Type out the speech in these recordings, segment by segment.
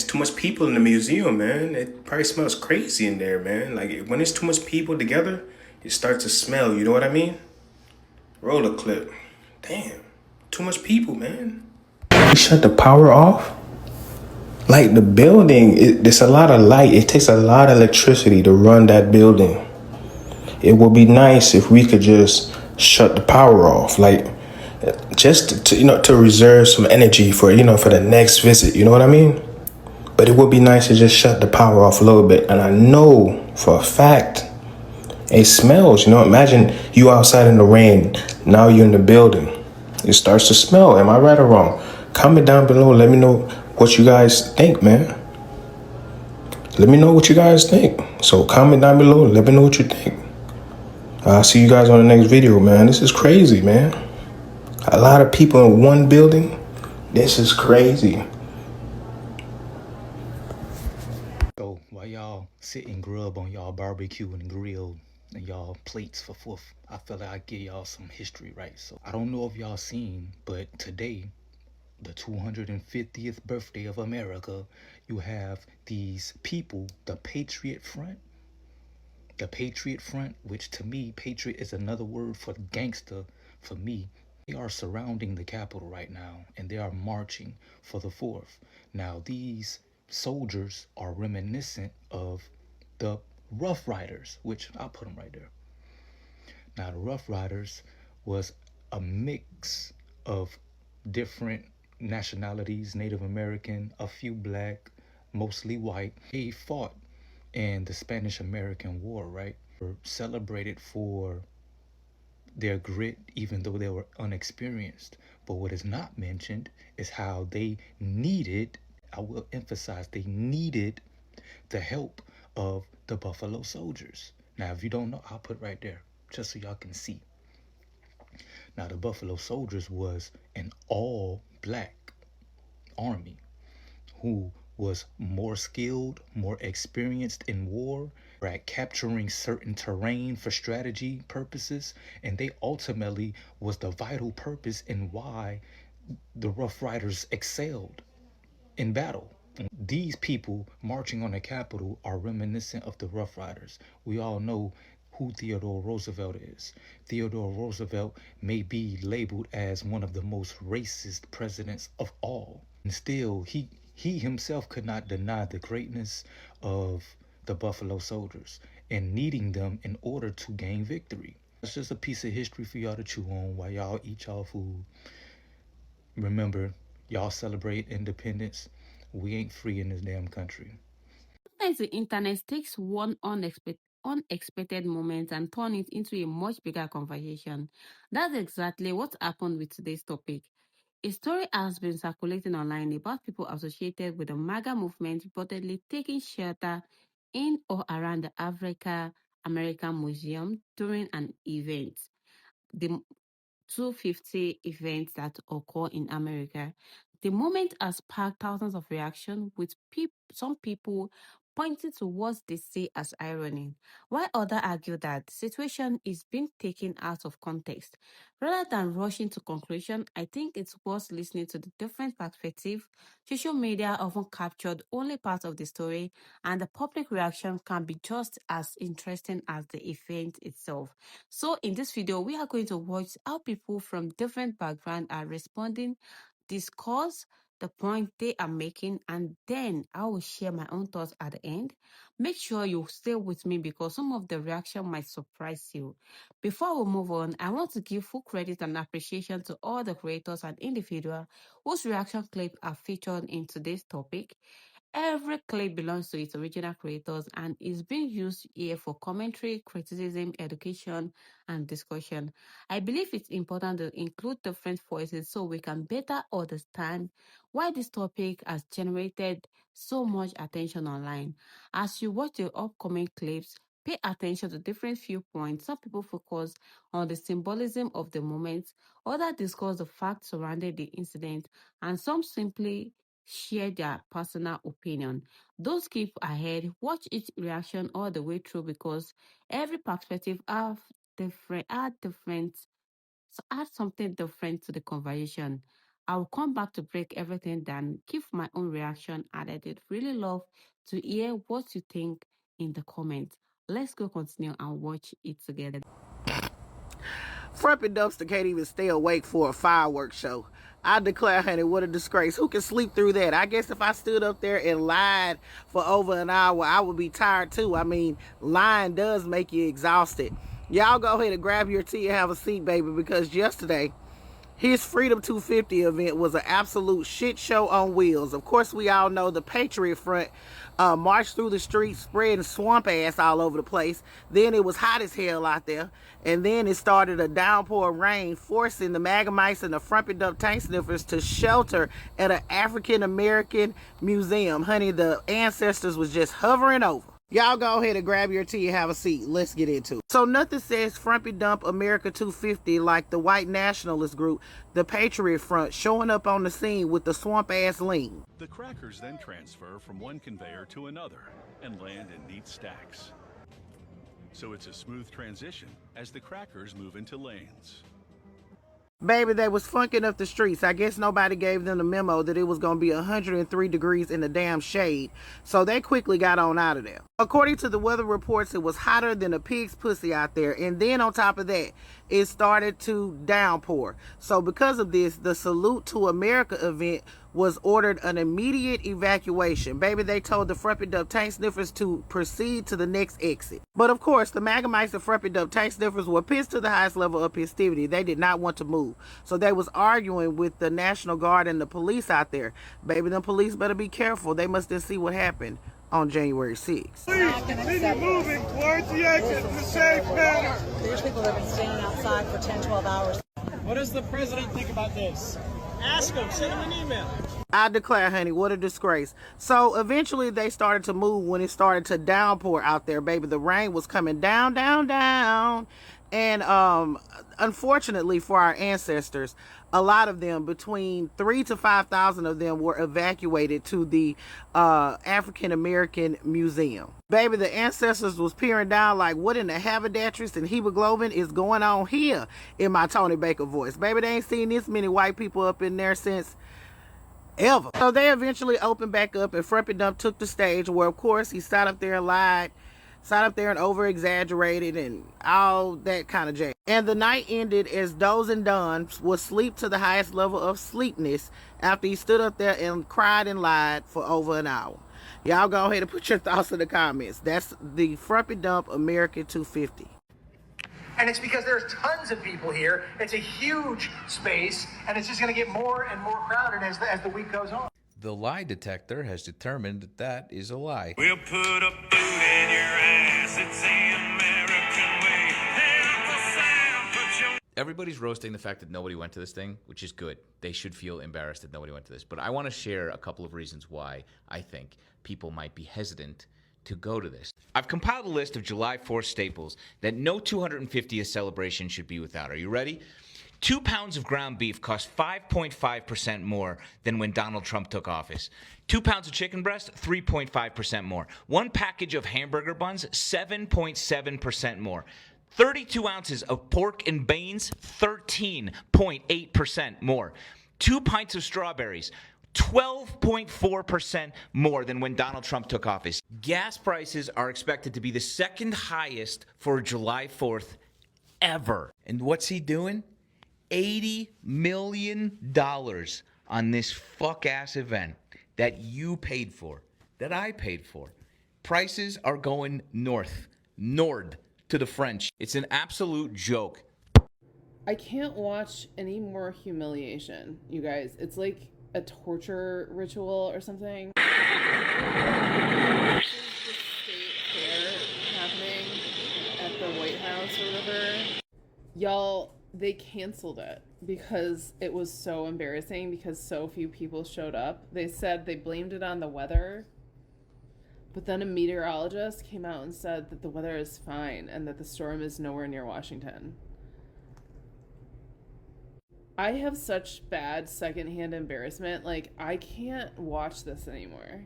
too much people in the museum, man. It probably smells crazy in there, man. Like when there's too much people together, it starts to smell. You know what I mean? Roll a clip. Damn, too much people, man. We shut the power off. Like the building, there's a lot of light. It takes a lot of electricity to run that building. It would be nice if we could just shut the power off, like just to reserve some energy for for the next visit. You know what I mean? But it would be nice to just shut the power off a little bit. And I know for a fact it smells. Imagine you outside in the rain. Now you're in the building. It starts to smell. Am I right or wrong? Comment down below. Let me know what you guys think, man. Let me know what you guys think. So comment down below. Let me know what you think. I'll see you guys on the next video, man. This is crazy, man. A lot of people in one building. This is crazy. So while y'all sit and grub on y'all barbecue and grill and y'all plates for 4th, I feel like I give y'all some history, right? So I don't know if y'all seen, but today, the 250th birthday of America, you have these people, the Patriot Front. The Patriot Front, which to me, patriot is another word for gangster for me. They are surrounding the Capitol right now and they are marching for the 4th. Now, these soldiers are reminiscent of the Rough Riders, which I'll put them right there. Now, the Rough Riders was a mix of different nationalities, Native American, a few black, mostly white. They fought in the Spanish American War, right? Were celebrated for their grit, even though they were unexperienced. But what is not mentioned is how they needed, I will emphasize, they needed the help of the Buffalo Soldiers. Now, if you don't know, I'll put right there just so y'all can see. Now, the Buffalo Soldiers was an all black army who was more skilled, more experienced in war, at capturing certain terrain for strategy purposes, and they ultimately was the vital purpose in why the Rough Riders excelled in battle. These people marching on the Capitol are reminiscent of the Rough Riders. We all know who Theodore Roosevelt is. Theodore Roosevelt may be labeled as one of the most racist presidents of all. And still, he himself could not deny the greatness of the Buffalo Soldiers and needing them in order to gain victory. It's just a piece of history for y'all to chew on while y'all eat y'all food. Remember, y'all celebrate independence. We ain't free in this damn country. Sometimes the internet takes one unexpected moment and turn it into a much bigger conversation. That's exactly what happened with today's topic. A story has been circulating online about people associated with the MAGA movement reportedly taking shelter in or around the Africa American Museum during an event. The 250 events that occur in America. The moment has sparked thousands of reactions, with some people pointing to what they see as irony, while others argue that the situation is being taken out of context. Rather than rushing to conclusion, I think it's worth listening to the different perspectives. Social media often captured only part of the story, and the public reaction can be just as interesting as the event itself. So in this video, we are going to watch how people from different backgrounds are responding, discuss the point they are making, and then I will share my own thoughts at the end. Make sure you stay with me because some of the reaction might surprise you. Before we move on, I want to give full credit and appreciation to all the creators and individuals whose reaction clips are featured in today's topic. Every clip belongs to its original creators and is being used here for commentary, criticism, education, and discussion. I believe it's important to include different voices so we can better understand why this topic has generated so much attention online. As you watch the upcoming clips, pay attention to different viewpoints. Some people focus on the symbolism of the moment, others discuss the facts surrounding the incident, and some simply share their personal opinion. Don't skip ahead. Watch each reaction all the way through because every perspective add different, so add something different to the conversation. I will come back to break everything down, give my own reaction, and I did really love to hear what you think in the comments. Let's go continue and watch it together. Frumpy Dumpster can't even stay awake for a fireworks show. I declare, honey, what a disgrace. Who can sleep through that? I guess if I stood up there and lied for over an hour, I would be tired too. I mean, lying does make you exhausted. Y'all go ahead and grab your tea and have a seat, baby, because yesterday, his Freedom 250 event was an absolute shit show on wheels. Of course, we all know the Patriot Front marched through the streets spreading swamp ass all over the place. Then it was hot as hell out there. And then it started a downpour of rain, forcing the MAGA mice and the frumpy dump tank sniffers to shelter at an African-American museum. Honey, the ancestors was just hovering over. Y'all go ahead and grab your tea and have a seat. Let's get into it. So nothing says Frumpy Dump America 250 like the white nationalist group, the Patriot Front, showing up on the scene with the swamp-ass lean. The crackers then transfer from one conveyor to another and land in neat stacks. So it's a smooth transition as the crackers move into lanes. Baby, they was funking up the streets. I guess nobody gave them the memo that it was going to be 103 degrees in the damn shade, so they quickly got on out of there. According to the weather reports, it was hotter than a pig's pussy out there, and then on top of that, it started to downpour. So because of this, the Salute to America event was ordered an immediate evacuation. Baby, they told the Frumpy Dump tank sniffers to proceed to the next exit. But of course, the MAGA mice and Frumpy Dump tank sniffers were pissed to the highest level of festivity. They did not want to move. So they was arguing with the National Guard and the police out there. Baby, them police better be careful. They must then see what happened on January 6th. Please continue moving towards the exit in a safe manner. There's people that have been standing outside for 10, 12 hours. What does the president think about this? Ask him, send him an email. I declare, honey, what a disgrace. So eventually they started to move when it started to downpour out there, baby. The rain was coming down, down, down. And unfortunately for our ancestors, a lot of them, between 3,000 to 5,000 of them, were evacuated to the African American Museum. Baby, the ancestors was peering down like, what in the haberdasheries and hemoglobin is going on here, in my Tony Baker voice. Baby, they ain't seen this many white people up in there since ever. So they eventually opened back up, and Frumpy Dump took the stage, where of course he sat up there and lied, sat up there and over-exaggerated and all that kind of jazz. And the night ended as Doze and Don was asleep to the highest level of sleepness after he stood up there and cried and lied for over an hour. Y'all go ahead and put your thoughts in the comments. That's the Frumpy Dump America 250. And it's because there's tons of people here. It's a huge space, and it's just going to get more and more crowded as the week goes on. The lie detector has determined that that is a lie. We'll put a boot in your ass. It's the American way. Hey, Uncle Sam, put your... Everybody's roasting the fact that nobody went to this thing, which is good. They should feel embarrassed that nobody went to this. But I want to share a couple of reasons why I think people might be hesitant to go to this. I've compiled a list of July 4th staples that no 250th celebration should be without. Are you ready? 2 pounds of ground beef cost 5.5% more than when Donald Trump took office. 2 pounds of chicken breast, 3.5% more. 1 package of hamburger buns, 7.7% more. 32 ounces of pork and beans, 13.8% more. 2 pints of strawberries, 12.4% more than when Donald Trump took office. Gas prices are expected to be the second highest for July 4th ever. And what's he doing? $80 million on this fuck-ass event that you paid for, that I paid for. Prices are going north, Nord to the French. It's an absolute joke. I can't watch any more humiliation, you guys. It's like a torture ritual or something. This is the state fair happening at the White House or whatever. Y'all, they canceled it because it was so embarrassing because so few people showed up. They said they blamed it on the weather, but then a meteorologist came out and said that the weather is fine and that the storm is nowhere near Washington. I have such bad secondhand embarrassment. Like, I can't watch this anymore.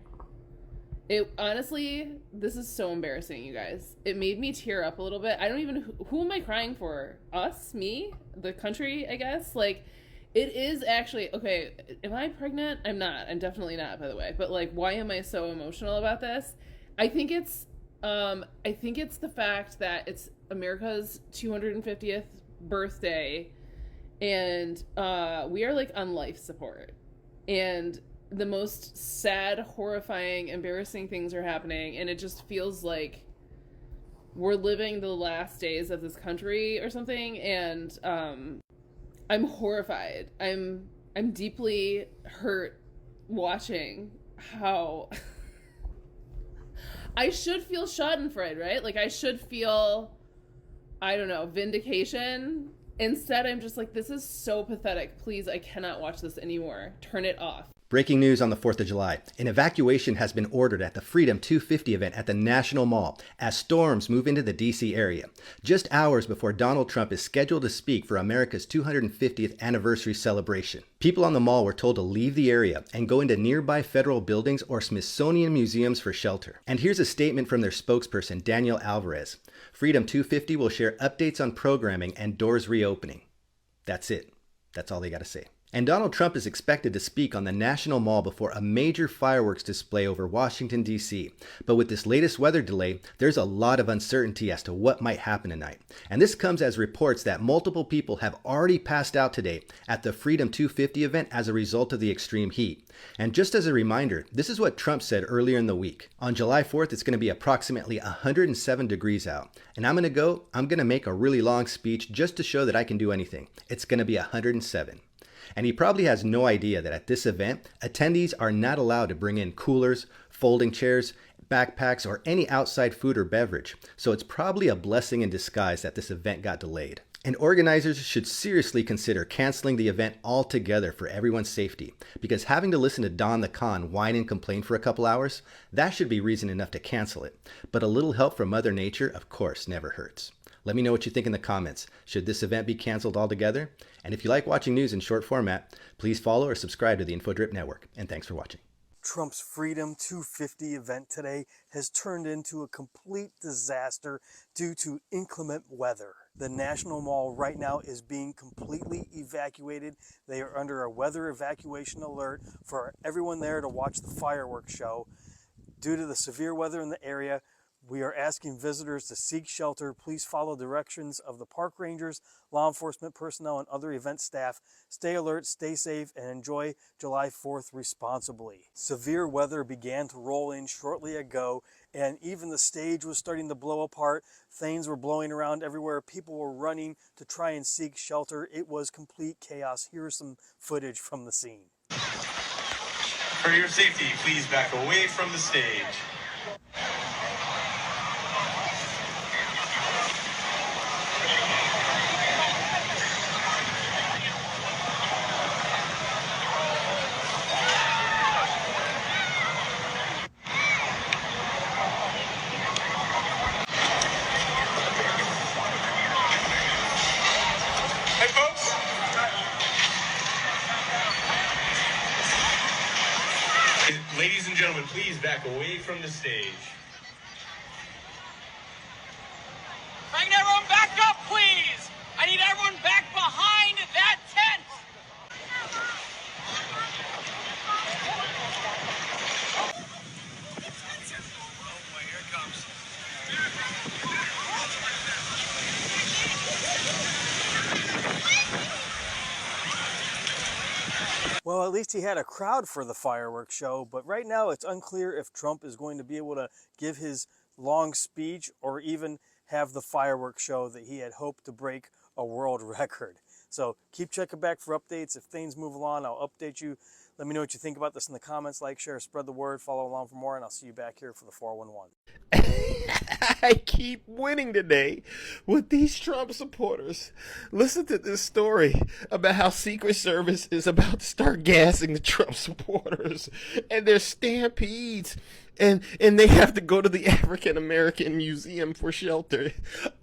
Honestly, this is so embarrassing, you guys. It made me tear up a little bit. I don't even, who am I crying for? Us? Me? The country, I guess? Like, It is actually, okay, am I pregnant? I'm not. I'm definitely not, by the way. But like, why am I so emotional about this? I think it's the fact that it's America's 250th birthday, and we are like on life support. And the most sad, horrifying, embarrassing things are happening, and it just feels like we're living the last days of this country or something. And I'm horrified. I'm deeply hurt watching how I should feel schadenfreude, right? Like I should feel, I don't know, vindication. Instead, I'm just like, this is so pathetic. Please, I cannot watch this anymore. Turn it off. Breaking news on the 4th of July. An evacuation has been ordered at the Freedom 250 event at the National Mall as storms move into the D.C. area, just hours before Donald Trump is scheduled to speak for America's 250th anniversary celebration. People on the mall were told to leave the area and go into nearby federal buildings or Smithsonian museums for shelter. And here's a statement from their spokesperson, Daniel Alvarez. Freedom 250 will share updates on programming and doors reopening. That's it. That's all they got to say. And Donald Trump is expected to speak on the National Mall before a major fireworks display over Washington, D.C. But with this latest weather delay, there's a lot of uncertainty as to what might happen tonight. And this comes as reports that multiple people have already passed out today at the Freedom 250 event as a result of the extreme heat. And just as a reminder, this is what Trump said earlier in the week. On July 4th, it's going to be approximately 107 degrees out. And I'm going to make a really long speech just to show that I can do anything. It's going to be 107. And he probably has no idea that at this event, attendees are not allowed to bring in coolers, folding chairs, backpacks, or any outside food or beverage. So it's probably a blessing in disguise that this event got delayed. And organizers should seriously consider canceling the event altogether for everyone's safety, because having to listen to Don the Con whine and complain for a couple hours, that should be reason enough to cancel it. But a little help from Mother Nature, of course, never hurts. Let me know what you think in the comments. Should this event be canceled altogether? And if you like watching news in short format, please follow or subscribe to the InfoDrip Network. And thanks for watching. Trump's Freedom 250 event today has turned into a complete disaster due to inclement weather. The National Mall right now is being completely evacuated. They are under a weather evacuation alert for everyone there to watch the fireworks show. Due to the severe weather in the area, we are asking visitors to seek shelter. Please follow directions of the park rangers, law enforcement personnel, and other event staff. Stay alert, stay safe, and enjoy July 4th responsibly. Severe weather began to roll in shortly ago, and even the stage was starting to blow apart. Things were blowing around everywhere. People were running to try and seek shelter. It was complete chaos. Here's some footage from the scene. For your safety, please back away from the stage. Hey, folks. Ladies and gentlemen, please back away from the stage. Bring everyone back up, please! I need everyone back behind that tent! Oh boy, here it comes. Well, at least he had a crowd for the fireworks show, but right now it's unclear if Trump is going to be able to give his long speech or even have the fireworks show that he had hoped to break a world record. So keep checking back for updates. If things move along, I'll update you. Let me know what you think about this in the comments. Like, share, spread the word, follow along for more, and I'll see you back here for the 411. I keep winning today with these Trump supporters. Listen to this story about how Secret Service is about to start gassing the Trump supporters and their stampedes. And they have to go to the African American Museum for shelter.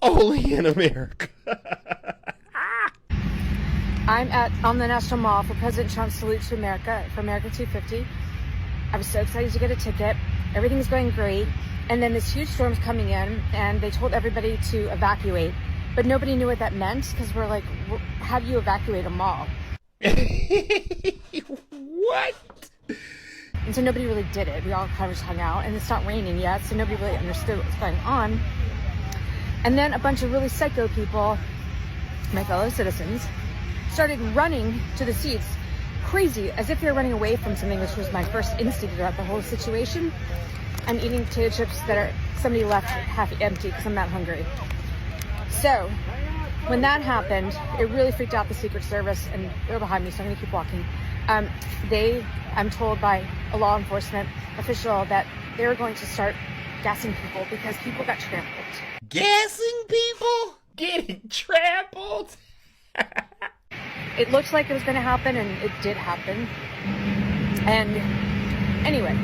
Only in America. I'm on the National Mall for President Trump's Salute to America for America 250. I was so excited to get a ticket. Everything's going great. And then this huge storm's coming in, and they told everybody to evacuate. But nobody knew what that meant, because we're like, how do you evacuate a mall? What? And so nobody really did it. We all kind of just hung out, and it's not raining yet, so nobody really understood what was going on. And then a bunch of really psycho people, my fellow citizens, started running to the seats, crazy, as if they were running away from something, which was my first instinct about the whole situation. I'm eating potato chips that are somebody left half empty because I'm that hungry. So when that happened, it really freaked out the Secret Service, and they're behind me, so I'm going to keep walking. I'm told by a law enforcement official that they were going to start gassing people because people got trampled. Gassing people? Getting trampled? It looked like it was going to happen, and it did happen. And anyway,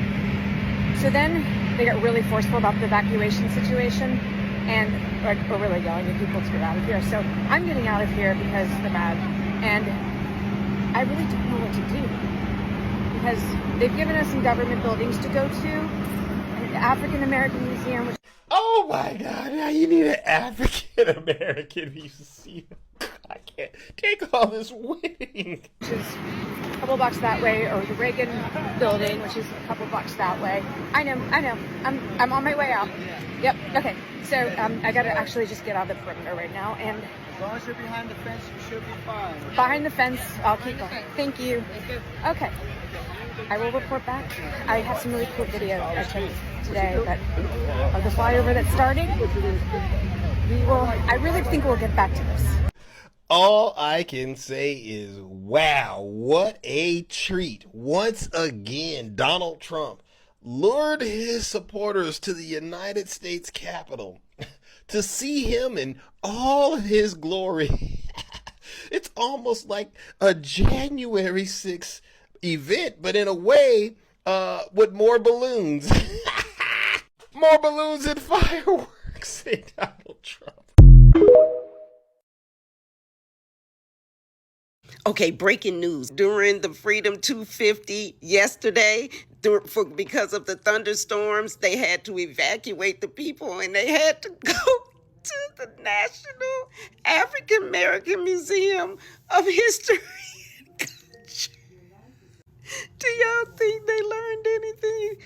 so then they got really forceful about the evacuation situation, and we're really yelling at people to get out of here. So I'm getting out of here because they're mad, and I really don't know what to do, because they've given us some government buildings to go to, an African American museum. Oh my God, now you need an African American museum. I can't take all this winning. Which is a couple blocks that way, or the Reagan building, which is a couple blocks that way. I know. I'm on my way out. Yep, okay. So I gotta actually just get out of the perimeter right now, and As long as you're behind the fence, you should be fine. behind the fence, I'll keep going. Thank you. Okay. I will report back. I have some really cool video I took today, but of the flyover that started, I really think we'll get back to this. All I can say is, wow, what a treat. Once again, Donald Trump lured his supporters to the United States Capitol to see him in all his glory. It's almost like a January 6th event, but in a way, with more balloons. More balloons and fireworks, say Donald Trump. Okay, breaking news. During the Freedom 250 yesterday, because of the thunderstorms, they had to evacuate the people, and they had to go to the National African American Museum of History and Culture. Do y'all think they learned anything?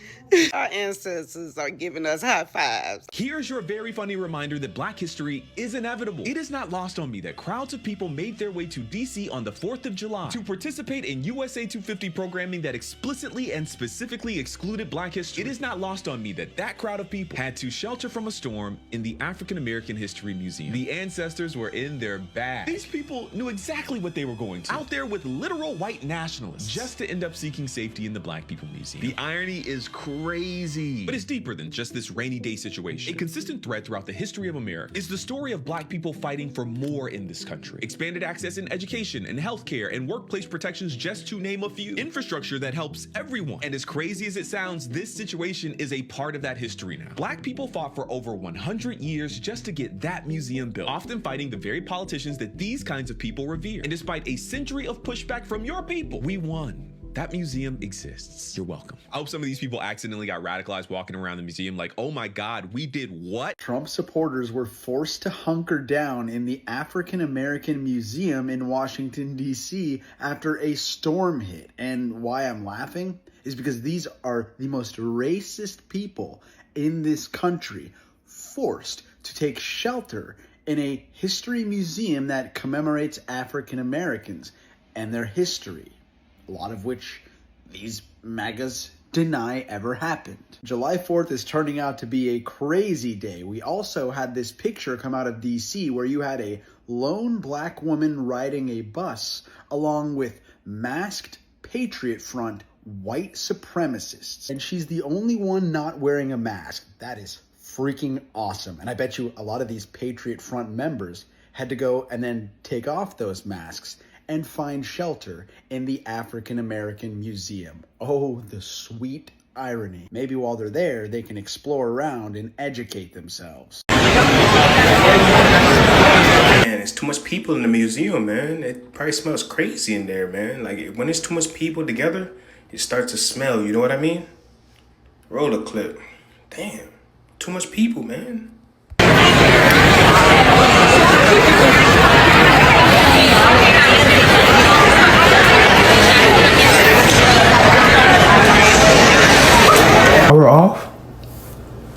Our ancestors are giving us high fives. Here's your very funny reminder that Black history is inevitable. It is not lost on me that crowds of people made their way to DC on the 4th of July to participate in USA 250 programming that explicitly and specifically excluded Black history. It is not lost on me that that crowd of people had to shelter from a storm in the African American History Museum. The ancestors were in their bag. These people knew exactly what they were going to. Out there with literal white nationalists just to end up seeking safety in the Black People Museum. The irony is crazy, but it's deeper than just this rainy day situation. A consistent thread throughout the history of America is the story of Black people fighting for more in this country. Expanded access in education and healthcare and workplace protections, just to name a few. Infrastructure that helps everyone. And as crazy as it sounds, this situation is a part of that history now. Black people fought for over 100 years just to get that museum built, often fighting the very politicians that these kinds of people revere. And despite a century of pushback from your people, we won. That museum exists. You're welcome. I hope some of these people accidentally got radicalized walking around the museum like, oh my God, we did what? Trump supporters were forced to hunker down in the African American Museum in Washington, D.C. after a storm hit. And why I'm laughing is because these are the most racist people in this country forced to take shelter in a history museum that commemorates African Americans and their history. A lot of which these MAGAs deny ever happened. July 4th is turning out to be a crazy day. We also had this picture come out of DC where you had a lone Black woman riding a bus along with masked Patriot Front white supremacists. And she's the only one not wearing a mask. That is freaking awesome. And I bet you a lot of these Patriot Front members had to go and then take off those masks and find shelter in the African American Museum. Oh, the sweet irony. Maybe while they're there, they can explore around and educate themselves. Man, it's too much people in the museum, man. It probably smells crazy in there, man. Like, when it's too much people together, it starts to smell, you know what I mean? Roll a clip. Damn, too much people, man. power off,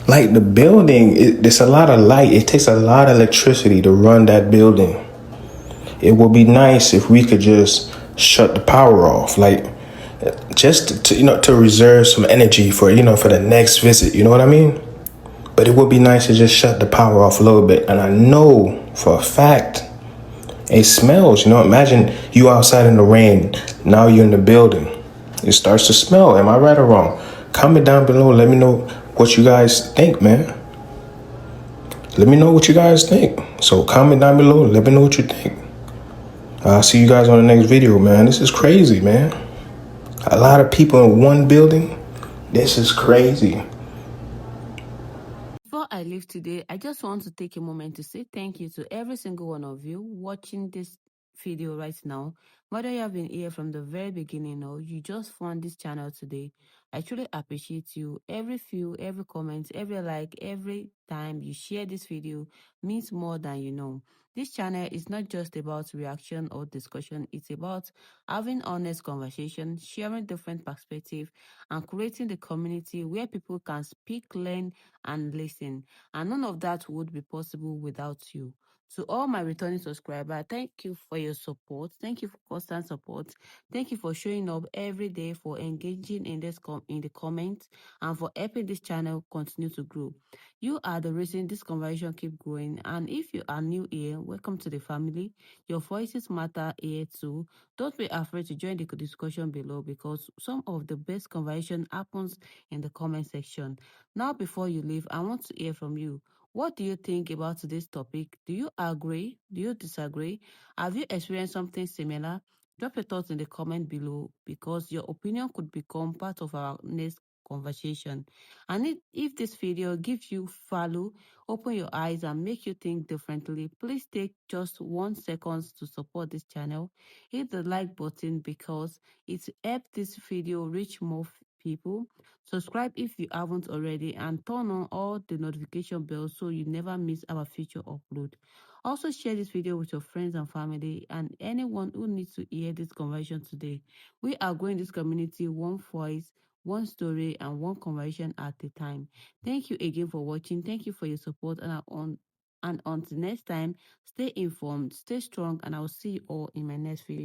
like the building, there's a lot of light. It takes a lot of electricity to run that building. It would be nice if we could just shut the power off, like just to reserve some energy for for the next visit. You know what I mean? But it would be nice to just shut the power off a little bit. And I know for a fact it smells. Imagine you outside in the rain. Now you're in the building. It starts to smell. Am I right or wrong? Comment down below. Let me know what you guys think, man. Let me know what you guys think. So comment down below. Let me know what you think. I'll see you guys on the next video, man. This is crazy, man. A lot of people in one building. This is crazy. Before I leave today, I just want to take a moment to say thank you to every single one of you watching this video right now. Whether you have been here from the very beginning or you just found this channel today, I truly appreciate you. Every view, every comment, every like, every time you share this video means more than you know. This channel is not just about reaction or discussion. It's about having honest conversation, sharing different perspectives, and creating the community where people can speak, learn, and listen. And none of that would be possible without you. To all my returning subscribers, thank you for your support. Thank you for constant support. Thank you for showing up every day, for engaging in in the comments, and for helping this channel continue to grow. You are the reason this conversation keep growing. And if you are new here, welcome to the family. Your voices matter here too. Don't be afraid to join the discussion below because some of the best conversation happens in the comment section. Now, before you leave, I want to hear from you. What do you think about today's topic? Do you agree? Do you disagree? Have you experienced something similar? Drop your thoughts in the comment below because your opinion could become part of our next conversation. And if this video gives you value, open your eyes and make you think differently, please take just 1 second to support this channel. Hit the like button because it helps this video reach more people. Subscribe if you haven't already and turn on all the notification bells so you never miss our future upload. Also share this video with your friends and family and anyone who needs to hear this conversation today. We are growing this community one voice, one story, and one conversation at a time. Thank you again for watching. Thank you for your support and until next time, stay informed, stay strong, and I'll see you all in my next video.